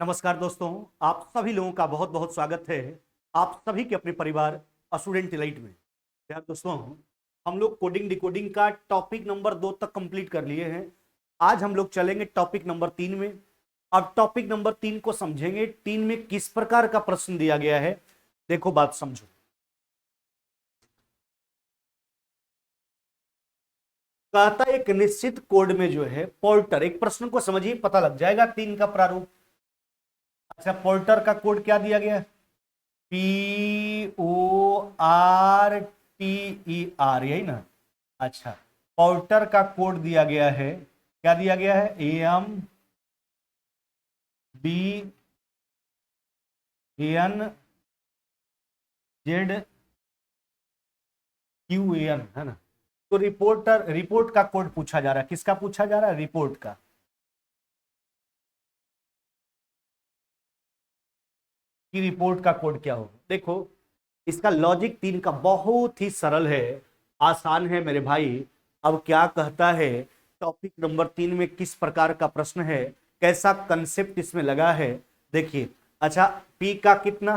नमस्कार दोस्तों, आप सभी लोगों का बहुत बहुत स्वागत है आप सभी के अपने परिवार स्टूडेंट इलाइट में। यार दोस्तों, हम लोग कोडिंग डिकोडिंग का टॉपिक नंबर 2 तक कंप्लीट कर लिए हैं। आज हम लोग चलेंगे टॉपिक नंबर 3 में। अब टॉपिक नंबर 3 को समझेंगे। 3 में किस प्रकार का प्रश्न दिया गया है, देखो बात समझो। कहता है एक निश्चित कोड में जो है पोर्टर, एक प्रश्न को समझिए पता लग जाएगा 3 का प्रारूप। अच्छा, पोर्टर का कोड क्या दिया गया है? PORTER, यही ना। अच्छा, पोर्टर का कोड दिया गया है, क्या दिया गया है? AMBNZQAN, है ना। तो रिपोर्ट का कोड पूछा जा रहा है। किसका पूछा जा रहा है? रिपोर्ट का। कि रिपोर्ट का कोड क्या होगा। देखो, इसका लॉजिक 3 का बहुत ही सरल है, आसान है मेरे भाई। अब क्या कहता है, टॉपिक नंबर 3 में किस प्रकार का प्रश्न है, कैसा कंसेप्ट इसमें लगा है, देखिए। अच्छा, पी का कितना?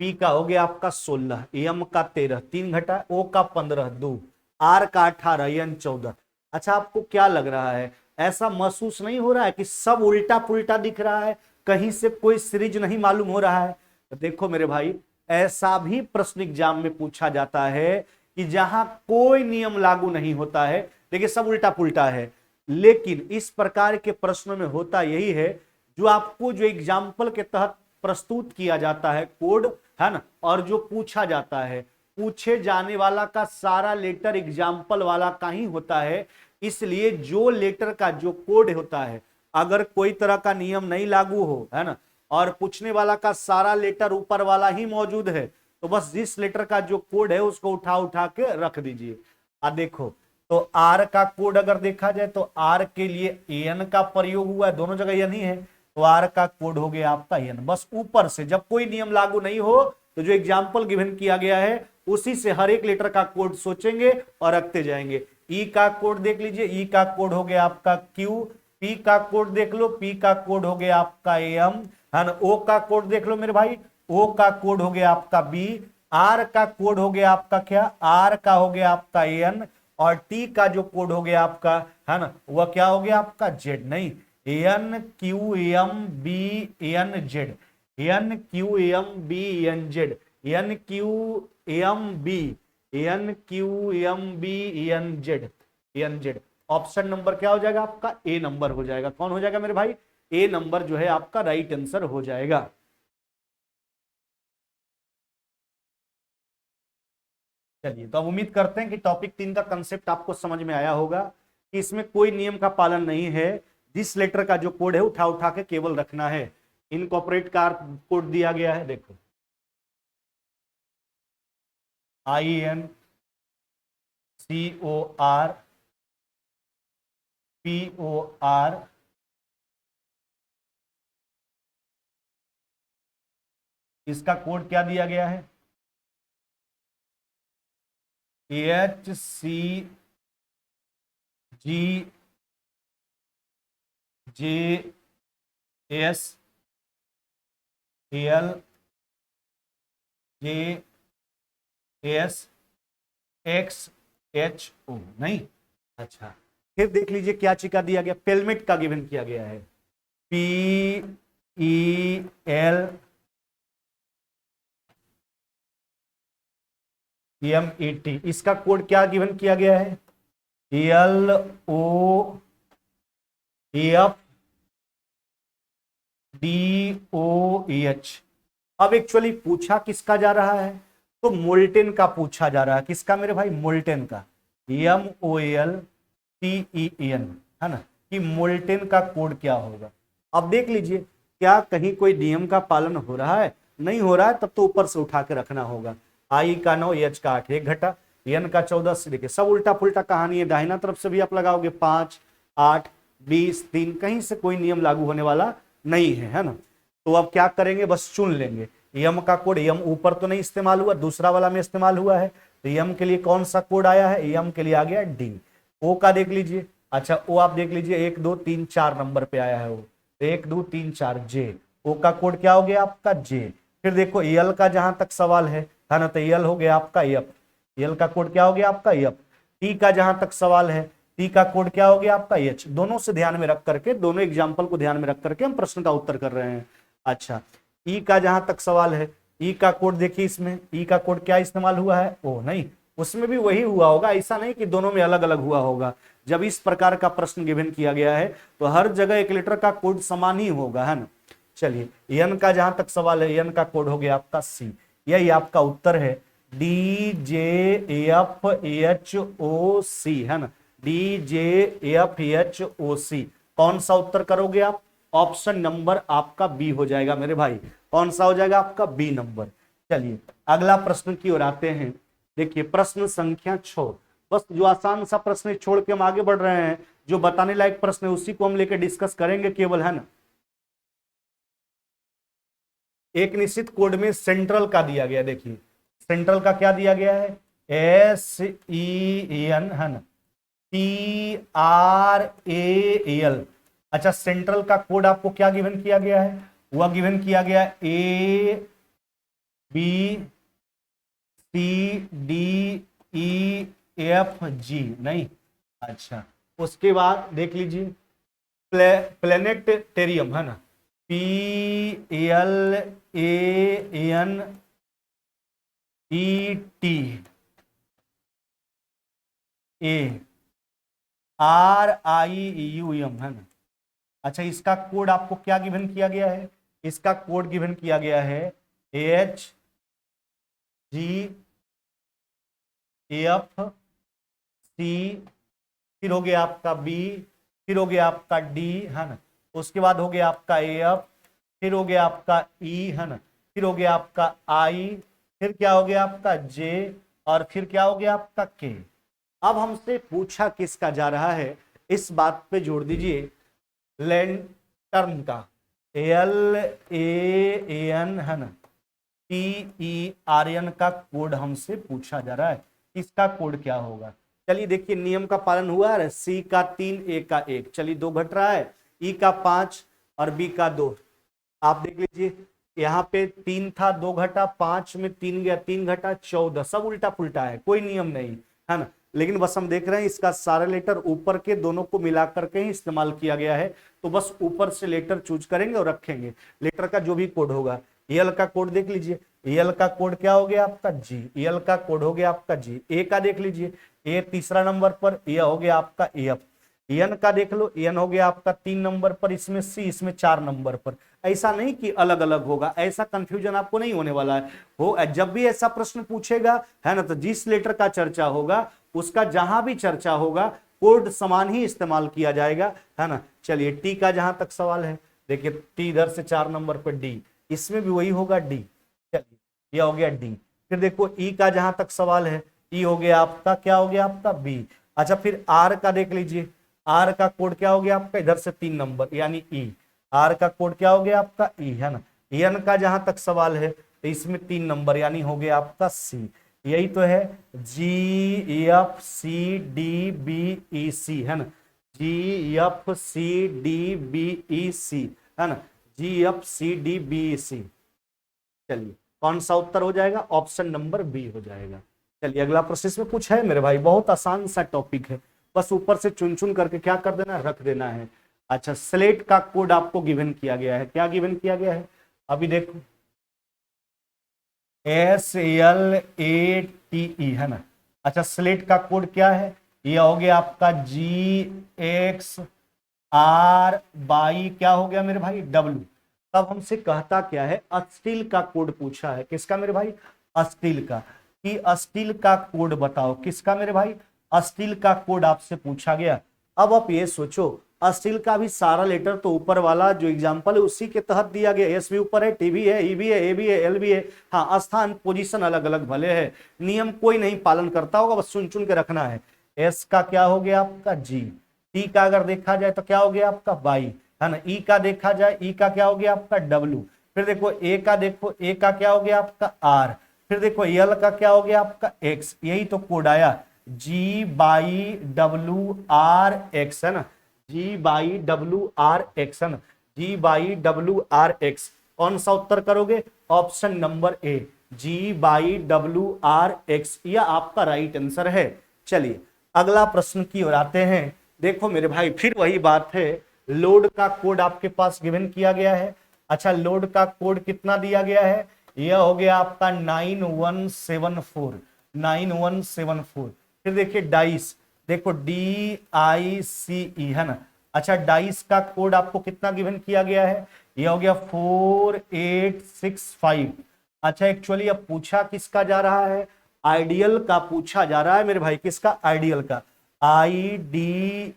पी का हो गया आपका 16, एम का 13, 3 घटा, ओ का 15, 2, आर का 18, एन 14। अच्छा, आपको क्या लग रहा है? ऐसा महसूस नहीं हो रहा है कि सब उल्टा पुल्टा दिख रहा है, कहीं से कोई सीरीज नहीं मालूम हो रहा है? तो देखो मेरे भाई, ऐसा भी प्रश्न एग्जाम में पूछा जाता है कि जहां कोई नियम लागू नहीं होता है, देखिए सब उल्टा पुल्टा है। लेकिन इस प्रकार के प्रश्नों में होता यही है, जो आपको जो एग्जाम्पल के तहत प्रस्तुत किया जाता है कोड, है ना, और जो पूछा जाता है, पूछे जाने वाला का सारा लेटर एग्जाम्पल वाला का ही होता है। इसलिए जो लेटर का जो कोड होता है, अगर कोई तरह का नियम नहीं लागू हो, है ना, और पूछने वाला का सारा लेटर ऊपर वाला ही मौजूद है, तो बस जिस लेटर का जो कोड है उसको उठा उठा के रख दीजिए। देखो, तो आर का कोड अगर देखा जाए तो आर के लिए एन का प्रयोग हुआ है, दोनों जगह एन ही है, तो आर का कोड हो गया आपका एन। बस ऊपर से जब कोई नियम लागू नहीं हो तो जो एग्जाम्पल गिवन किया गया है उसी से हर एक लेटर का कोड सोचेंगे और रखते जाएंगे। ई का कोड देख लीजिए, ई का कोड हो गया आपका क्यू। पी का कोड देख लो, पी का कोड हो गया आपका एम, है ना। ओ का कोड देख लो मेरे भाई, ओ का कोड हो गया आपका बी। आर का कोड हो गया आपका क्या? आर का हो गया आपका एन। और टी का जो कोड हो गया आपका, है ना, वह क्या हो गया आपका? जेड। नहीं, N Q M B N Z, N Q M B N Z, N Q M B, N Q M B N Z, N Z. Option number क्या हो जाएगा आपका? ए नंबर हो जाएगा। कौन हो जाएगा मेरे भाई? ए नंबर जो है आपका राइट आंसर हो जाएगा। चलिए, तो अब उम्मीद करते हैं कि टॉपिक 3 का कंसेप्ट आपको समझ में आया होगा कि इसमें कोई नियम का पालन नहीं है। जिस लेटर का जो कोड है उठा उठा के केवल रखना है। इनकॉर्पोरेट का कोड दिया गया है, देखो, INCORPOR, इसका कोड क्या दिया गया है? HCGJSALJSXHO, नहीं। अच्छा, फिर देख लीजिए क्या चीज का दिया गया, पेलमेट का गिवन किया गया है, PELMET। इसका कोड क्या गिवन किया गया है? LOFDOH। अब एक्चुअली पूछा किसका जा रहा है? तो मोल्टेन का पूछा जा रहा है। किसका मेरे भाई? मोल्टेन का, MOLTEN, है ना, कि मोल्टेन का कोड क्या होगा। अब देख लीजिए, क्या कहीं कोई नियम का पालन हो रहा है? नहीं हो रहा है, तब तो ऊपर से उठा के रखना होगा। आई का 9, एच का 8, 1 घटा, एन का 14 से, देखिए सब उल्टा पुल्टा कहानी है। दाहिना तरफ से भी आप लगाओगे 5, 8, 20, 3, कहीं से कोई नियम लागू होने वाला नहीं है ना। तो अब क्या करेंगे, बस चुन लेंगे। यम का कोड, यम ऊपर तो नहीं इस्तेमाल हुआ, दूसरा वाला में इस्तेमाल हुआ है, तो यम के लिए कौन सा कोड आया है? यम के लिए आ गया डी। ओ का देख लीजिए, अच्छा ओ आप देख लीजिए, 1 2 3 4 नंबर पे आया है वो, 1 2 3 4 जे। ओ का कोड क्या हो गया आपका जे। फिर देखो एल का जहां तक सवाल है ना, तो एल हो गया आपका एफ, एल का कोड क्या हो गया आपका एफ। टी का जहां तक सवाल है, टी का कोड क्या हो गया आपका एच। दोनों से ध्यान में रख करके, दोनों एग्जाम्पल को ध्यान में रख करके हम प्रश्न का उत्तर कर रहे हैं। अच्छा, ई का जहां तक सवाल है, ई का कोड देखिए, इसमें ई का कोड क्या इस्तेमाल हुआ है, ओ नहीं, उसमें भी वही हुआ होगा, ऐसा नहीं कि दोनों में अलग अलग हुआ होगा। जब इस प्रकार का प्रश्न गिवन किया गया है तो हर जगह एक लेटर का कोड समान ही होगा, है ना। चलिए, एन का जहां तक सवाल है, एन का कोड हो गया आपका सी। यही आपका उत्तर है, D J F H O C, है ना, D J F H O C. कौन सा उत्तर करोगे आप? ऑप्शन नंबर आपका बी हो जाएगा मेरे भाई। कौन सा हो जाएगा आपका? B number. चलिए अगला प्रश्न की ओर आते हैं। देखिए प्रश्न संख्या 6, बस जो आसान सा प्रश्न छोड़ के हम आगे बढ़ रहे हैं, जो बताने लायक प्रश्न है उसी को हम लेकर डिस्कस करेंगे केवल, है ना। एक निश्चित कोड में सेंट्रल का दिया गया, देखिए सेंट्रल का क्या दिया गया है, एस ई एन, है ना, टी आर ए एल। अच्छा, सेंट्रल का कोड आपको क्या गिवन किया गया है? वह गिवन किया गया A B C D E F G, नहीं। अच्छा, उसके बाद देख लीजिए प्लेनेटेरियम, है ना, P L A N E T A R I U M, है ना। अच्छा, इसका कोड आपको क्या गिवन किया गया है? इसका कोड गिवन किया गया है एच जी एफ सी, फिर हो गया आपका बी, फिर हो गया आपका डी, है ना, उसके बाद हो गया आपका एफ, फिर हो गया आपका ई, है ना, फिर हो गया आपका आई, फिर क्या हो गया आपका जे, और फिर क्या हो गया आपका के। अब हमसे पूछा किसका जा रहा है, इस बात पे जोड़ दीजिए, लैंटर्न का, एल ए एन, है ना, टी ई आर एन का कोड हमसे पूछा जा रहा है। इसका कोड क्या होगा? चलिए देखिए, नियम का पालन हुआ है। सी का 3, ए का 1, चलिए 2 घट रहा है, ई का 5 और बी का 2। आप देख लीजिए, यहाँ पे 3 था, 2 घटा, 5 में 3 गया, 3 घटा, 14। सब उल्टा पुल्टा है, कोई नियम नहीं, है ना। लेकिन बस हम देख रहे हैं इसका सारा लेटर ऊपर के दोनों को मिला करके ही इस्तेमाल किया गया है, तो बस ऊपर से लेटर चूज करेंगे और रखेंगे। लेटर का जो भी कोड होगा, एल का कोड देख लीजिए, एल का कोड क्या हो गया आपका जी, एल का कोड हो गया आपका जी। ए का देख लीजिए, ए तीसरा नंबर पर, ए हो गया आपका एफ। एन का देख लो, एन हो गया आपका 3 नंबर पर, इसमें सी, इसमें 4 नंबर पर। ऐसा नहीं कि अलग अलग होगा, ऐसा कंफ्यूजन आपको नहीं होने वाला है। हो जब भी ऐसा प्रश्न पूछेगा, है ना, तो जिस लेटर का चर्चा होगा उसका जहां भी चर्चा होगा कोड समान ही इस्तेमाल किया जाएगा, है ना। चलिए, टी का जहां तक सवाल है, देखिए टी इधर से 4 नंबर पर, डी इसमें भी वही होगा, डी। चलिए, ये हो गया डी। फिर देखो ई का जहां तक सवाल है, ई हो गया आपका, क्या हो गया आपका बी। अच्छा, फिर आर का देख लीजिए, आर का कोड क्या हो गया आपका, इधर से 3 नंबर यानी ई। आर का कोड क्या हो गया आपका ई, है ना। एन का जहां तक सवाल है तो इसमें 3 नंबर यानी हो गया आपका सी। यही तो है, G F C D B E C, है ना, G F C D B E C, है ना, G F C D B E C. चलिए, कौन सा उत्तर हो जाएगा? ऑप्शन नंबर बी हो जाएगा। चलिए अगला प्रोसेस में कुछ है मेरे भाई, बहुत आसान सा टॉपिक है, बस ऊपर से चुन चुन करके क्या कर देना है, रख देना है। अच्छा, स्लेट का कोड आपको गिवन किया गया है, क्या गिवन किया गया है? अभी देखो, S L A T E, है ना। अच्छा, स्लेट का कोड क्या है? ये हो गया आपका जी एक्स आर बाई, क्या हो गया मेरे भाई, डब्ल्यू। तब हमसे कहता क्या है, स्टील का कोड पूछा है। किसका मेरे भाई? स्टील का। कि स्टील का कोड बताओ, किसका मेरे भाई? स्टील का कोड आपसे पूछा गया। अब आप ये सोचो, स्टील का भी सारा लेटर तो ऊपर वाला जो एग्जांपल है उसी के तहत दिया गया। एस भी ऊपर है, टी भी है, ई भी है, ए भी है, एल भी है। हाँ, स्थान पोजीशन अलग अलग भले है, नियम कोई नहीं पालन करता होगा, बस चुन चुन के रखना है। एस का क्या हो गया आपका जी, टी का अगर देखा जाए तो क्या हो गया आपका बाई, है ना। ई का देखा जाए, ई का क्या हो गया आपका डब्ल्यू। फिर देखो ए का, देखो ए का क्या हो गया आपका आर। फिर देखो एल का क्या हो गया आपका एक्स। यही तो कोड आया, जी बाई डब्ल्यू आर एक्स, है ना, जी बाई डब्ल्यू आर एक्स, है ना। G/WRX। कौन सा उत्तर करोगे? ऑप्शन नंबर ए, G/WRX, यह आपका राइट आंसर है। चलिए अगला प्रश्न की ओर आते हैं। देखो मेरे भाई फिर वही बात है, लोड का कोड आपके पास गिवन किया गया है। अच्छा, लोड का कोड कितना दिया गया है? यह हो गया आपका 9174, 9174। फिर देखिए डाइस, देखो DICE है ना। अच्छा, डाइस का कोड आपको कितना गिवन किया गया है? यह हो गया 4865। अच्छा, एक्चुअली अब पूछा किसका जा रहा है? आइडियल का पूछा जा रहा है मेरे भाई। किसका? आइडियल का, IDEAL।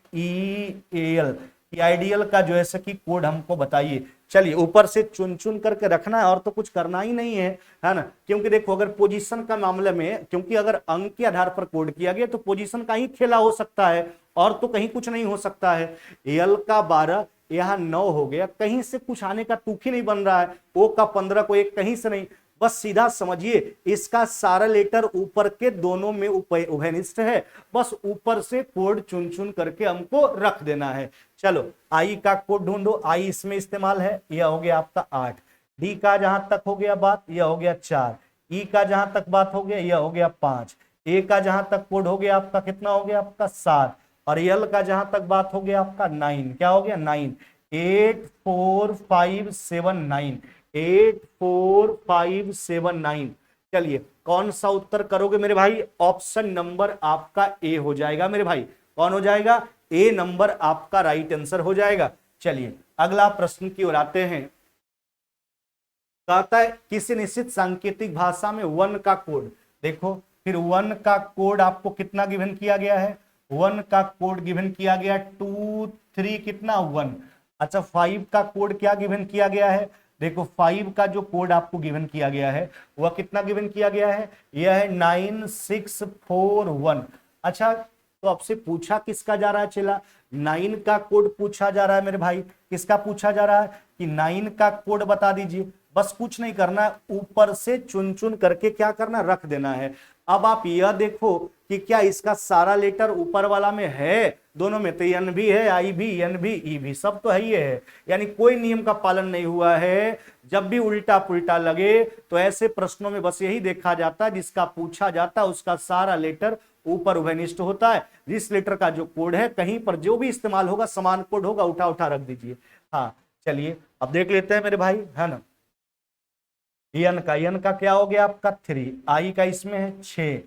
आइडियल का जो है कि कोड हमको बताइए। चलिए ऊपर से चुन चुन करके रखना है और तो कुछ करना ही नहीं है ना। क्योंकि देखो अगर पोजीशन का मामले में, क्योंकि अगर अंक के आधार पर कोड किया गया तो पोजीशन का ही खेला हो सकता है और तो कहीं कुछ नहीं हो सकता है। एल का 12, यहाँ 9 हो गया, कहीं से कुछ आने का तुक ही नहीं बन रहा है। ओ का 15 को एक कहीं से नहीं, बस सीधा समझिए इसका सारा लेटर ऊपर के दोनों में उभयनिष्ठ है। बस ऊपर से कोड चुन चुन करके हमको रख देना है। चलो आई का कोड ढूंढो। आई इसमें इस्तेमाल है, यह हो गया आपका 8। डी का जहां तक हो गया बात, यह हो गया 4। ई का जहां तक बात हो गया, यह हो गया 5। ए का जहां तक कोड हो गया आपका कितना हो गया? आपका 7। और एल का जहां तक बात हो गया आपका 9। क्या हो गया? 9। 84579, 84579। चलिए कौन सा उत्तर करोगे मेरे भाई? ऑप्शन नंबर आपका ए हो जाएगा मेरे भाई। कौन हो जाएगा? ए नंबर आपका राइट आंसर हो जाएगा। चलिए अगला प्रश्न की ओर आते हैं। कहता है किसी निश्चित सांकेतिक भाषा में 1 का कोड, देखो फिर 1 का कोड आपको कितना गिवन किया गया है? 1 का कोड गिवन किया गया 2 3 कितना 1। अच्छा, 5 का कोड क्या गिवन किया गया है? देखो 5 का जो कोड आपको गिवन किया गया है वह कितना गिवन किया गया है? यह है 9641। अच्छा, तो आपसे पूछा किसका जा रहा है? चला 9 का कोड पूछा जा रहा है मेरे भाई। किसका पूछा जा रहा है? कि 9 का कोड बता दीजिए। बस कुछ नहीं करना है, ऊपर से चुन चुन करके क्या करना, रख देना है। अब आप यह देखो कि क्या इसका सारा लेटर ऊपर वाला में है? दोनों में तो एन भी है, आई भी, एन भी, ई भी, सब तो है ही है। यानी कोई नियम का पालन नहीं हुआ है। जब भी उल्टा पुल्टा लगे तो ऐसे प्रश्नों में बस यही देखा जाता है, जिसका पूछा जाता है उसका सारा लेटर ऊपर उभयनिष्ठ होता है। जिस लेटर का जो कोड है कहीं पर जो भी इस्तेमाल होगा समान कोड होगा, उठा उठा रख दीजिए। हाँ चलिए अब देख लेते हैं मेरे भाई, है ना। एन का क्या हो गया आपका 3, आई का इसमें है 6।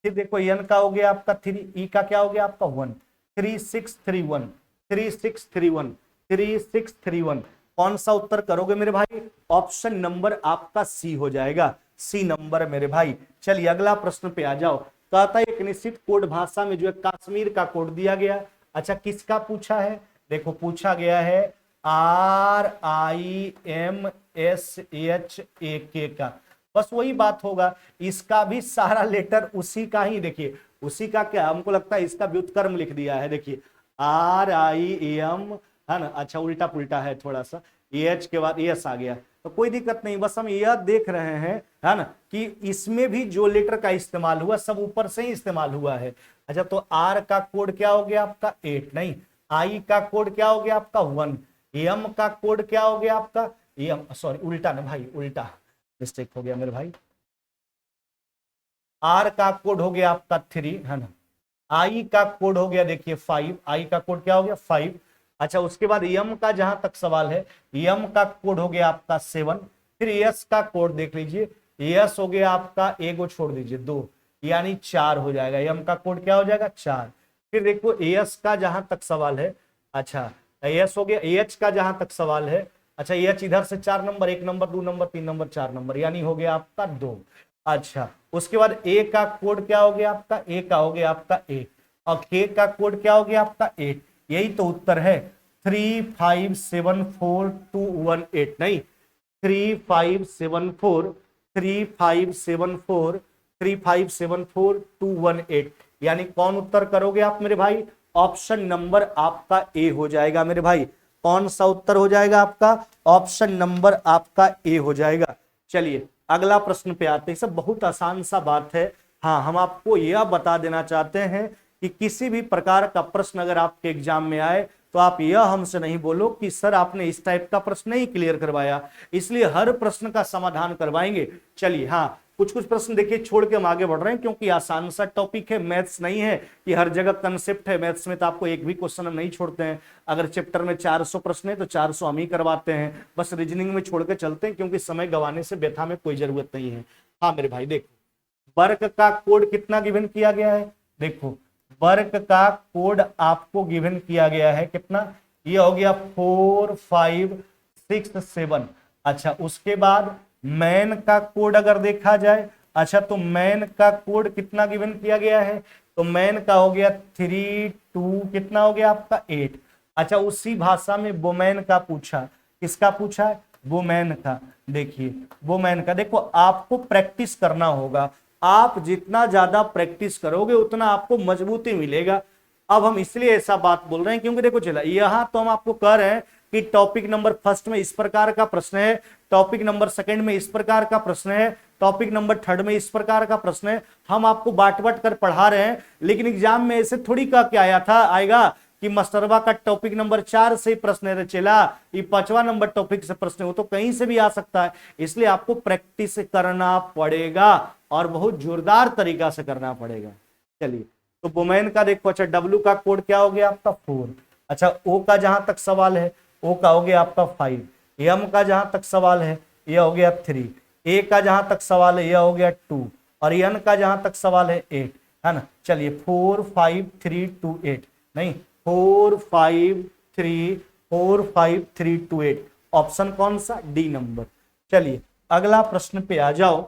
फिर देखो एन का हो गया आपका 3, ई का क्या हो गया आपका 1। 3631, 3631, 3631। कौन सा उत्तर करोगे मेरे भाई? ऑप्शन नंबर आपका सी हो जाएगा, सी नंबर मेरे भाई। चलिए अगला प्रश्न पे आ जाओ। कहता है एक निश्चित कोड भाषा में जो है कश्मीर का कोड दिया गया। अच्छा, किसका पूछा है? देखो पूछा गया है RIMSHAK का। बस वही बात होगा, इसका भी सारा लेटर उसी का ही, देखिए उसी का क्या, हमको लगता है इसका व्युत्क्रम लिख दिया है। देखिए RIM, है ना। अच्छा उल्टा पुल्टा है थोड़ा सा, एच के बाद एस आ गया, तो कोई दिक्कत नहीं। बस हम यह देख रहे हैं, है ना, कि इसमें भी जो लेटर का इस्तेमाल हुआ सब ऊपर से ही इस्तेमाल हुआ है। अच्छा, तो आर का कोड क्या हो गया आपका 8, नहीं। आई का कोड क्या हो गया आपका 1। एम का कोड क्या हो गया आपका एम, सॉरी उल्टा ना भाई, उल्टा मिस्टेक हो गया मेरे भाई। आर का कोड हो गया आपका 3, है ना। आई का कोड हो गया देखिए 5, आई का कोड क्या हो गया 5। अच्छा, उसके बाद यम का जहां तक सवाल है, यम का कोड हो गया आपका 7। फिर यस का कोड देख लीजिए, यस हो गया आपका, एगो छोड़ दीजिए 2, यानी 4 हो जाएगा। यम का कोड क्या हो जाएगा 4। फिर देखो एस का जहां तक सवाल है, अच्छा एस हो गया। एच का जहां तक सवाल है, अच्छा एच इधर से 4 number, 1 number, 2 number, 3 number, 4 number, यानी हो गया आपका 2। अच्छा, उसके बाद ए का कोड क्या हो गया आपका, ए का हो गया आपका 8, और के का कोड क्या हो गया आपका 8। यही तो उत्तर है 3574218, नहीं 3574, 3574, 3574218, यानी कौन उत्तर करोगे आप मेरे भाई? ऑप्शन नंबर आपका ए हो जाएगा मेरे भाई। कौन सा उत्तर हो जाएगा आपका? ऑप्शन नंबर आपका ए हो जाएगा। चलिए अगला प्रश्न पे आते हैं। सब बहुत आसान सा बात है। हाँ, हम आपको यह बता देना चाहते हैं कि किसी भी प्रकार का प्रश्न अगर आपके एग्जाम में आए तो तो आप यह हमसे नहीं बोलो कि सर आपने इस टाइप का प्रश्न नहीं क्लियर करवाया, इसलिए हर प्रश्न का समाधान करवाएंगे। चलिए हाँ, कुछ कुछ प्रश्न देखिए छोड़ के हम आगे बढ़ रहे हैं, क्योंकि आसान सा टॉपिक है, मैथ्स नहीं है कि हर जगह कंसेप्ट है। मैथ्स में तो आपको एक भी क्वेश्चन हम नहीं छोड़ते हैं। अगर चैप्टर में 400 प्रश्न है तो 400 हम ही करवाते हैं, बस रीजनिंग में छोड़ के चलते हैं, क्योंकि समय गंवाने से व्यथा में कोई जरूरत नहीं है। हाँ मेरे भाई देखो, वर्क का कोड कितना गिवन किया गया है, देखो वर्क का कोड आपको गिवन किया गया है कितना, ये हो गया 4 5 6 7। अच्छा उसके बाद मैन का कोड अगर देखा जाए, अच्छा तो मैन का कोड कितना गिवन किया गया है, तो मैन का हो गया 3 2 कितना हो गया आपका 8। अच्छा उसी भाषा में वुमेन का पूछा, किसका पूछा है, वुमेन का। देखिए वुमेन का, देखो आपको प्रैक्टिस करना होगा, आप जितना ज्यादा प्रैक्टिस करोगे उतना आपको मजबूती मिलेगा। अब हम इसलिए ऐसा बात बोल रहे हैं क्योंकि देखो चला यहां तो हम आपको कह रहे हैं कि टॉपिक नंबर फर्स्ट में इस प्रकार का प्रश्न है, टॉपिक नंबर सेकंड में इस प्रकार का प्रश्न है, टॉपिक नंबर थर्ड में इस प्रकार का प्रश्न है। हम आपको बांट बांट कर पढ़ा रहे हैं, लेकिन एग्जाम में ऐसे थोड़ी का क्या आया था आएगा कि मास्टरवा का टॉपिक नंबर 4 से प्रश्न है चला, ये 5वां नंबर टॉपिक से प्रश्न है, वो तो कहीं से भी आ सकता है। इसलिए आपको प्रैक्टिस करना पड़ेगा और बहुत जोरदार तरीका से करना पड़ेगा। चलिए तो वुमेन का देखो, अच्छा डब्ल्यू का कोड क्या हो गया आपका 4। अच्छा ओ का जहां तक सवाल है, ओ का हो गया आपका 5, एम का जहां तक सवाल है यह हो गया 3, ए का जहां तक सवाल है यह हो गया 2, और एन का जहां तक सवाल है 8, है ना। चलिए 4 5 3 2 8 नहीं, 4 5 3 2 8, ऑप्शन कौन सा, डी नंबर। चलिए अगला प्रश्न पे आ जाओ।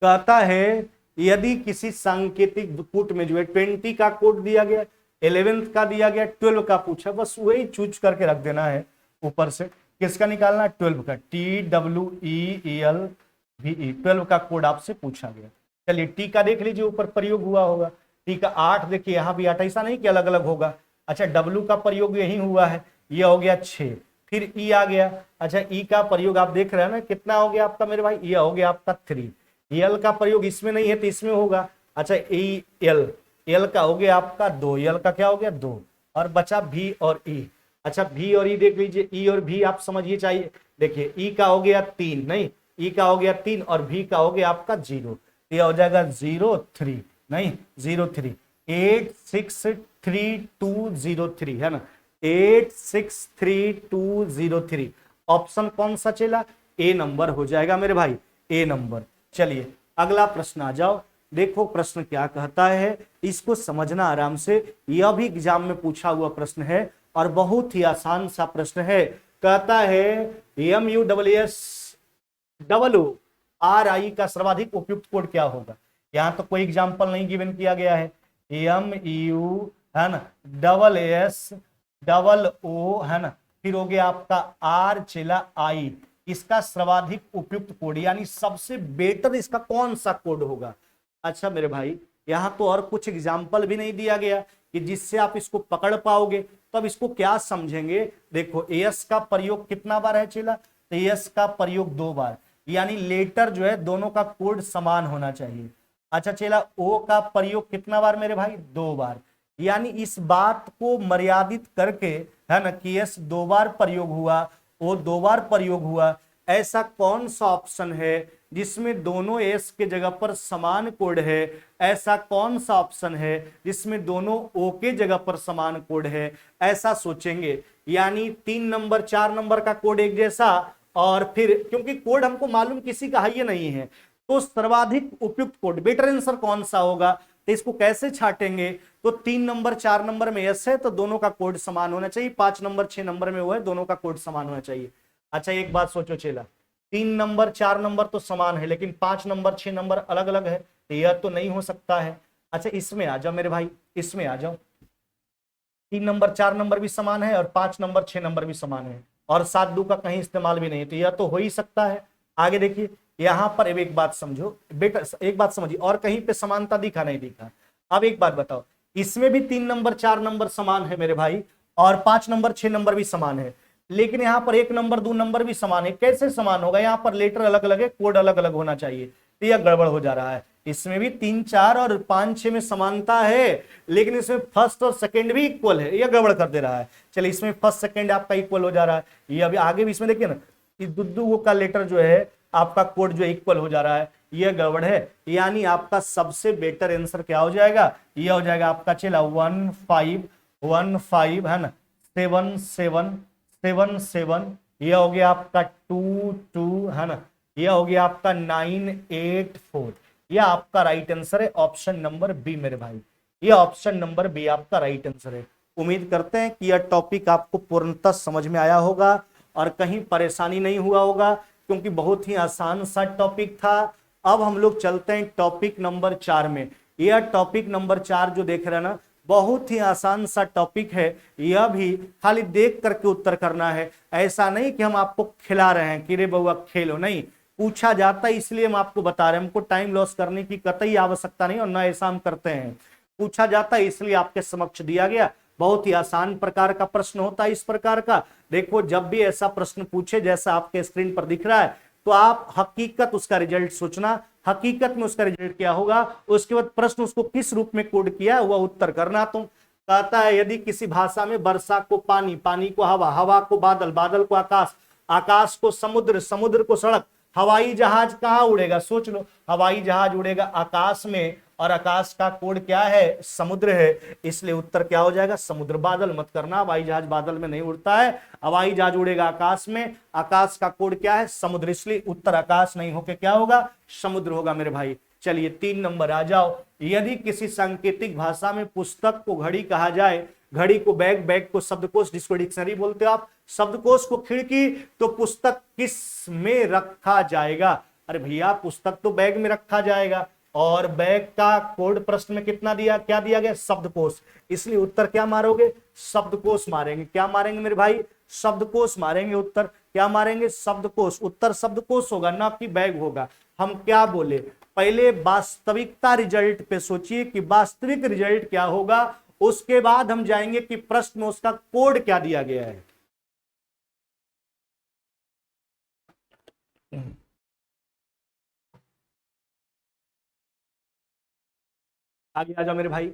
कहता है यदि किसी सांकेतिक पुट में जो है 20 का कोड दिया गया, 11th का दिया गया, 12 का पूछा, बस वही चूज करके रख देना है ऊपर से। किसका निकालना है, 12 का, TWEELVE 12 का कोड आपसे पूछा गया। चलिए टी का देख लीजिए, ऊपर प्रयोग हुआ होगा, टी का 8, देखिए यहाँ भी 8, ऐसा नहीं कि अलग अलग होगा। अच्छा डब्ल्यू का प्रयोग यही हुआ है, यह हो गया 6, फिर ई आ गया। अच्छा ई का प्रयोग आप देख रहे हैं ना कितना हो गया आपका मेरे भाई, यह हो गया आपका 3, एल का प्रयोग इसमें नहीं है तो इसमें होगा। अच्छा ई एल, एल का हो गया आपका 2, एल का क्या हो गया 2, और बचा भी और ई। अच्छा भी और ई देख लीजिए, ई और भी आप समझिए चाहिए, देखिए ई का हो गया 3, नहीं ई का हो गया 3 और भी का हो गया आपका 0, ये हो जाएगा 0 3 नहीं 0 3, 8 6 3 2 0 3, है ना, 8 6 3 2 0 3। ऑप्शन कौन सा चला, ए नंबर हो जाएगा मेरे भाई, ए नंबर। चलिए अगला प्रश्न आ जाओ। देखो प्रश्न क्या कहता है, इसको समझना आराम से, यह भी एग्जाम में पूछा हुआ प्रश्न है और बहुत ही आसान सा प्रश्न है। कहता है MURI का सर्वाधिक उपयुक्त कोड क्या होगा। यहां तो कोई एग्जाम्पल नहीं गिवन किया गया है। MU है ना, SSOO है ना, फिर हो गया आपका RI, इसका सर्वाधिक उपयुक्त कोड यानी सबसे बेटर इसका कौन सा कोड होगा। अच्छा मेरे भाई यहां तो और कुछ एग्जाम्पल भी नहीं दिया गया कि जिससे आप इसको पकड़ पाओगे, तो अब इसको क्या समझेंगे। देखो एस का प्रयोग कितना बार है चला, तो एस का प्रयोग 2 बार, यानी लेटर जो है दोनों का कोड समान होना चाहिए। अच्छा चला ओ का प्रयोग कितना बार मेरे भाई, 2 बार, यानी इस बात को मर्यादित करके है ना कि एस 2 बार प्रयोग हुआ, ओ 2 बार प्रयोग हुआ, ऐसा कौन सा ऑप्शन है जिसमें दोनों एस के जगह पर समान कोड है, ऐसा कौन सा ऑप्शन है जिसमें दोनों ओ के जगह पर समान कोड है, ऐसा सोचेंगे। यानी 3 नंबर 4 नंबर का कोड एक जैसा, और फिर क्योंकि कोड हमको मालूम किसी का है नहीं है, तो सर्वाधिक उपयुक्त कोड बेटर आंसर कौन सा होगा, तो इसको कैसे छाटेंगे। तो 3 नंबर 4 नंबर में एस है तो दोनों का कोड समान होना चाहिए, 5 नंबर 6 नंबर में वो है, दोनों का कोड समान होना चाहिए। अच्छा एक बात सोचो चेला, 3 नंबर 4 नंबर तो समान है, लेकिन 5 नंबर 6 नंबर अलग अलग है, तो यह तो नहीं हो सकता है। अच्छा इसमें आ जाओ मेरे भाई, इसमें आ जाओ, 3 नंबर 4 नंबर भी समान है और 5 नंबर 6 नंबर भी समान है, और 7 का कहीं इस्तेमाल भी नहीं, तो यह तो हो ही सकता है। आगे देखिए यहां पर एक बात समझो बेटा, एक बात समझिए, और कहीं पे समानता दिखा नहीं दिखा। अब एक बात बताओ, इसमें भी 3 नंबर 4 नंबर समान है मेरे भाई, और 5 नंबर 6 नंबर भी समान है, लेकिन यहाँ पर 1 नंबर 2 नंबर भी समान है। कैसे समान होगा, यहाँ पर लेटर अलग अलग है, कोड अलग अलग होना चाहिए, तो यह गड़बड़ हो जा रहा है। इसमें भी 3 4 और 5 6 में समानता है, लेकिन इसमें फर्स्ट और सेकंड भी इक्वल है, यह गड़बड़ कर दे रहा है। चलिए इसमें फर्स्ट सेकंड आपका इक्वल हो जा रहा है, ये अभी आगे भी इसमें देखिए ना कि दुद्दू का लेटर जो है आपका कोड जो इक्वल हो जा रहा है, यह गड़बड़ है। यानी आपका सबसे बेटर आंसर क्या हो जाएगा, यह हो जाएगा आपका चला 1 5 1 5 है ना 7 7 7 7, यह हो गया आपका 2 2 है ना, यह हो गया आपका 9 8 4। यह आपका राइट आंसर है ऑप्शन नंबर बी मेरे भाई, यह ऑप्शन नंबर बी आपका राइट आंसर है। उम्मीद करते हैं कि यह टॉपिक आपको पूर्णतः समझ में आया होगा और कहीं परेशानी नहीं हुआ होगा, क्योंकि बहुत ही आसान सा टॉपिक था। अब हम लोग चलते हैं टॉपिक नंबर 4 में। यह टॉपिक नंबर 4 जो देख रहे हैं ना, बहुत ही आसान सा टॉपिक है। यह भी खाली देख करके उत्तर करना है, ऐसा नहीं कि हम आपको खिला रहे हैं कि रे बउआ खेलो, नहीं, पूछा जाता है इसलिए हम आपको बता रहे हैं। हमको टाइम लॉस करने की कतई आवश्यकता नहीं और न ऐसा हम करते हैं। पूछा जाता है इसलिए आपके समक्ष दिया गया। बहुत ही आसान प्रकार का प्रश्न होता है इस प्रकार का। देखो जब भी ऐसा प्रश्न पूछे जैसा आपके स्क्रीन पर दिख रहा है, तो आप हकीकत उसका रिजल्ट सोचना, हकीकत में उसका रिजल्ट क्या होगा, उसके बाद प्रश्न उसको किस रूप में कोड किया है वह उत्तर करना। तुम कहता है यदि किसी भाषा में वर्षा को पानी, पानी को हवा, हवा को बादल, बादल को आकाश, आकाश को समुद्र, समुद्र को सड़क, हवाई जहाज कहाँ उड़ेगा, सोच लो, हवाई जहाज उड़ेगा आकाश में और आकाश का कोड क्या है, समुद्र है, इसलिए उत्तर क्या हो जाएगा, समुद्र। बादल मत करना, हवाई जहाज बादल में नहीं उड़ता है, हवाई जहाज उड़ेगा आकाश में, आकाश का कोड क्या है, समुद्र, इसलिए उत्तर आकाश नहीं होके क्या होगा, समुद्र होगा मेरे भाई। चलिए 3 नंबर आ जाओ। यदि किसी सांकेतिक भाषा में पुस्तक को घड़ी कहा जाए, घड़ी को बैग, बैग को शब्दकोश जिसको डिक्शनरी बोलते हो आप, शब्दकोश को खिड़की, तो पुस्तक किस में रखा जाएगा। अरे भैया पुस्तक तो बैग में रखा जाएगा, और बैग का कोड प्रश्न में कितना दिया, क्या दिया गया, शब्दकोश, इसलिए उत्तर क्या मारोगे, शब्दकोश मारेंगे। क्या मारेंगे मेरे भाई, शब्दकोश मारेंगे। उत्तर क्या मारेंगे, शब्दकोश। उत्तर शब्दकोश होगा ना कि बैग होगा। हम क्या बोले, पहले वास्तविकता रिजल्ट पे सोचिए कि वास्तविक रिजल्ट क्या होगा, उसके बाद हम जाएंगे कि प्रश्न में उसका कोड क्या दिया गया है। आगे आ जाओ मेरे भाई।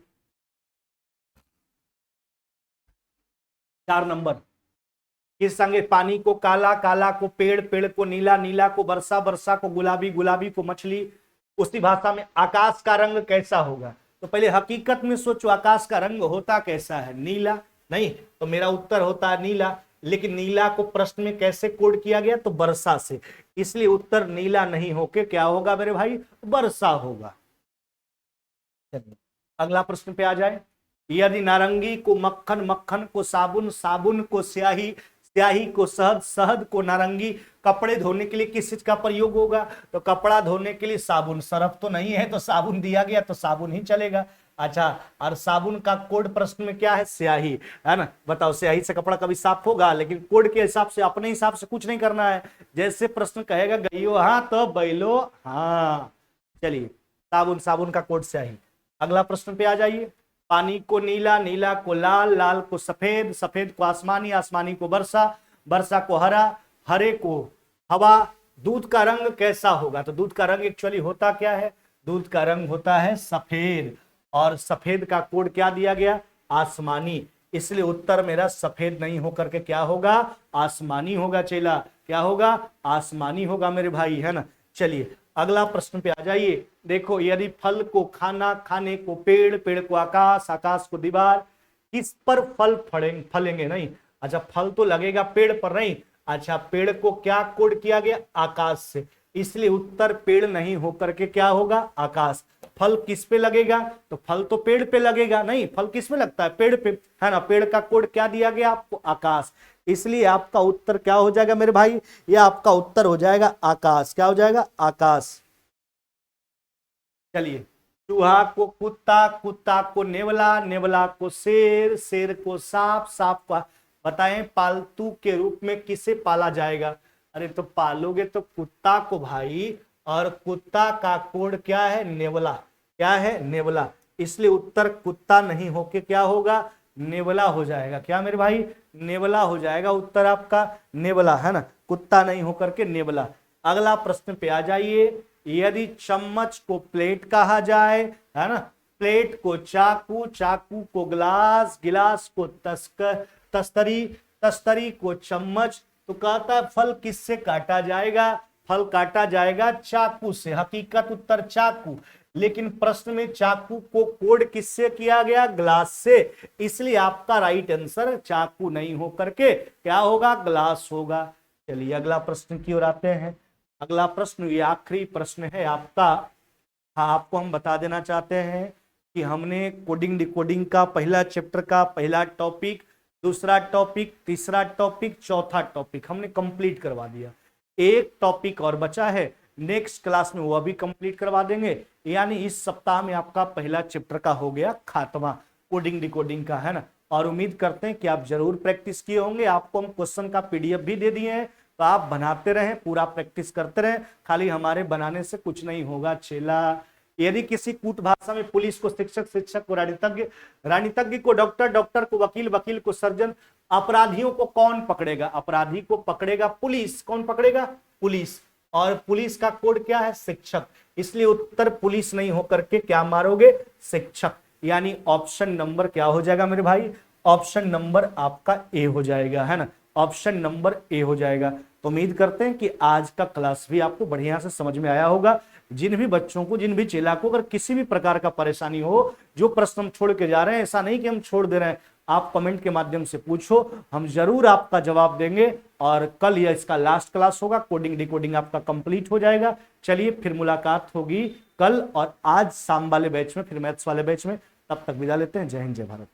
4 नंबर, किस संगे, पानी को काला, काला को पेड़, पेड़ को नीला, नीला को वर्षा, वर्षा को गुलाबी, गुलाबी को मछली। उसी भाषा में आकाश का रंग कैसा होगा, तो पहले हकीकत में सोचो आकाश का रंग होता कैसा है, नीला, नहीं तो मेरा उत्तर होता है नीला। लेकिन नीला को प्रश्न में कैसे कोड किया गया, तो वर्षा से, इसलिए उत्तर नीला नहीं होके क्या होगा मेरे भाई, वर्षा होगा। अगला प्रश्न पे आ जाए। यदि नारंगी को मक्खन, मक्खन को साबुन, साबुन को स्याही, स्याही को शहद, शहद को नारंगी, कपड़े धोने के लिए किस चीज का प्रयोग होगा, तो कपड़ा धोने के लिए साबुन, सरफ तो नहीं है तो साबुन दिया गया तो साबुन ही चलेगा। अच्छा, और साबुन का कोड प्रश्न में क्या है, स्याही, है ना। बताओ स्याही से कपड़ा कभी साफ होगा, लेकिन कोड के हिसाब से, अपने हिसाब से कुछ नहीं करना है। जैसे प्रश्न कहेगा गईयो हाँ तो बैलो हाँ। चलिए साबुन, साबुन का कोड स्याही। अगला प्रश्न पे आ जाइए। पानी को नीला, नीला को लाल, लाल को सफेद, सफेद को आसमानी, आसमानी को वर्षा, वर्षा को हरा, हरे को हवा। दूध का रंग कैसा होगा, तो दूध का रंग एक्चुअली होता क्या है, दूध का रंग होता है सफेद, और सफेद का कोड क्या दिया गया, आसमानी, इसलिए उत्तर मेरा सफेद नहीं होकर के क्या होगा, आसमानी होगा। चेला क्या होगा, आसमानी होगा मेरे भाई, है ना। चलिए अगला प्रश्न पे आ जाइए। देखो यदि फल को खाना, खाने को पेड़, पेड़ को आकाश, आकाश को दीवार, किस पर फल फलेंगे, नहीं, अच्छा फल तो लगेगा पेड़ पर, नहीं, अच्छा पेड़ को क्या कोड किया गया, आकाश से, इसलिए उत्तर पेड़ नहीं होकर के क्या होगा, आकाश। फल किस पे लगेगा, तो फल तो पेड़ पे लगेगा, नहीं फल किस में लगता है, पेड़ पे, है ना। पेड़ का कोड क्या दिया गया आपको, आकाश, इसलिए आपका उत्तर क्या हो जाएगा मेरे भाई, यह आपका उत्तर हो जाएगा आकाश। क्या हो जाएगा, आकाश। चलिए चूहा को कुत्ता, कुत्ता को नेवला, नेवला को शेर, शेर को सांप, सांप को, बताएं पालतू के रूप में किसे पाला जाएगा। अरे तो पालोगे तो कुत्ता को भाई, और कुत्ता का कोड क्या है, नेवला, क्या है, नेवला, इसलिए उत्तर कुत्ता नहीं होके क्या होगा, नेवला हो जाएगा। क्या मेरे भाई, नेवला हो जाएगा उत्तर आपका, नेवला, है ना, कुत्ता नहीं होकर के नेवला। अगला प्रश्न पे आ जाइए। यदि चम्मच को प्लेट कहा जाए, है ना, प्लेट को चाकू, चाकू को गिलास, गिलास को तस्तरी, तस्तरी को चम्मच, तो कहता है फल किससे काटा जाएगा? फल काटा जाएगा चाकू से। हकीकत उत्तर चाकू, लेकिन प्रश्न में चाकू को कोड किससे किया गया? ग्लास से। इसलिए आपका राइट आंसर चाकू नहीं हो करके क्या होगा? ग्लास होगा। चलिए अगला प्रश्न की ओर आते हैं। अगला प्रश्न, ये आखिरी प्रश्न है आपका। हाँ, आपको हम बता देना चाहते हैं कि हमने कोडिंग डिकोडिंग का पहला चैप्टर का पहला टॉपिक, दूसरा टॉपिक, तीसरा टॉपिक, चौथा टॉपिक हमने कंप्लीट करवा दिया। एक टॉपिक और बचा है, नेक्स्ट क्लास में वो भी कंप्लीट करवा देंगे। यानी इस सप्ताह में आपका पहला चैप्टर का हो गया खात्मा कोडिंग डिकोडिंग का, है ना। और उम्मीद करते हैं कि आप जरूर प्रैक्टिस किए होंगे। आपको हम क्वेश्चन का पीडीएफ भी दे दिए हैं, तो आप बनाते रहें, पूरा प्रैक्टिस करते रहें। खाली हमारे बनाने से कुछ नहीं होगा चेला। यदि किसी कूट भाषा में पुलिस को शिक्षक, शिक्षक को रानीतज्ञ, रानीतज्ञ को डॉक्टर, डॉक्टर को वकील, वकील को सर्जन, अपराधियों को कौन पकड़ेगा? अपराधी को पकड़ेगा पुलिस। कौन पकड़ेगा? पुलिस। और पुलिस का कोड क्या है? शिक्षक। इसलिए उत्तर पुलिस नहीं होकर के क्या मारोगे? शिक्षक। यानी ऑप्शन नंबर क्या हो जाएगा मेरे भाई? ऑप्शन नंबर आपका ए हो जाएगा, है ना। ऑप्शन नंबर ए हो जाएगा। तो उम्मीद करते हैं कि आज का क्लास भी आपको बढ़िया से समझ में आया होगा। जिन भी बच्चों को, जिन भी चेला को अगर किसी भी प्रकार का परेशानी हो, जो प्रश्न हम छोड़ के जा रहे हैं, ऐसा नहीं कि हम छोड़ दे रहे हैं, आप कमेंट के माध्यम से पूछो, हम जरूर आपका जवाब देंगे। और कल यह इसका लास्ट क्लास होगा, कोडिंग डिकोडिंग आपका कंप्लीट हो जाएगा। चलिए फिर मुलाकात होगी कल और आज शाम वाले बैच में, फिर मैथ्स वाले बैच में। तब तक विदा लेते हैं। जय हिंद, जय भारत।